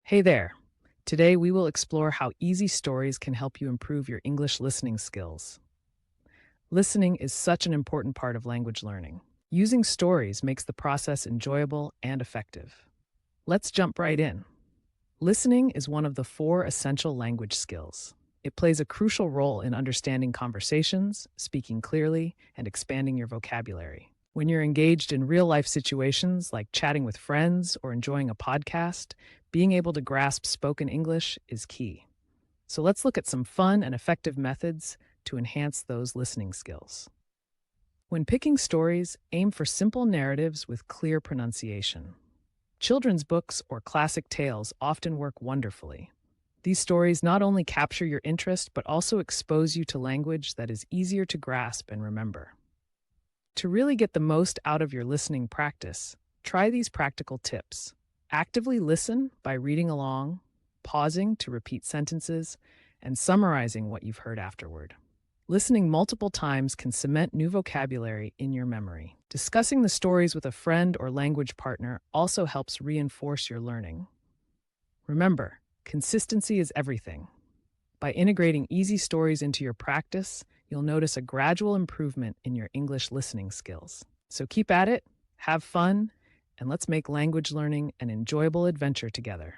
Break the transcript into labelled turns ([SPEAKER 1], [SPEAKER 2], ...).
[SPEAKER 1] Hey there. Today we will explore how easy stories can help you improve your English listening skills. Listening is such an important part of language learning. Using stories makes the process enjoyable and effective. Let's jump right in. Listening is one of the four essential language skills. It plays a crucial role in understanding conversations, speaking clearly, and expanding your vocabulary. When you're engaged in real life situations like chatting with friends or enjoying a podcast, being able to grasp spoken English is key. So let's look at some fun and effective methods to enhance those listening skills. When picking stories, aim for simple narratives with clear pronunciation. Children's books or classic tales often work wonderfully. These stories not only capture your interest, but also expose you to language that is easier to grasp and remember. To really get the most out of your listening practice, try these practical tips. Actively listen by reading along, pausing to repeat sentences, and summarizing what you've heard afterward. Listening multiple times can cement new vocabulary in your memory. Discussing the stories with a friend or language partner also helps reinforce your learning. Remember, consistency is everything. By integrating easy stories into your practice, you'll notice a gradual improvement in your English listening skills. So keep at it, have fun, and let's make language learning an enjoyable adventure together.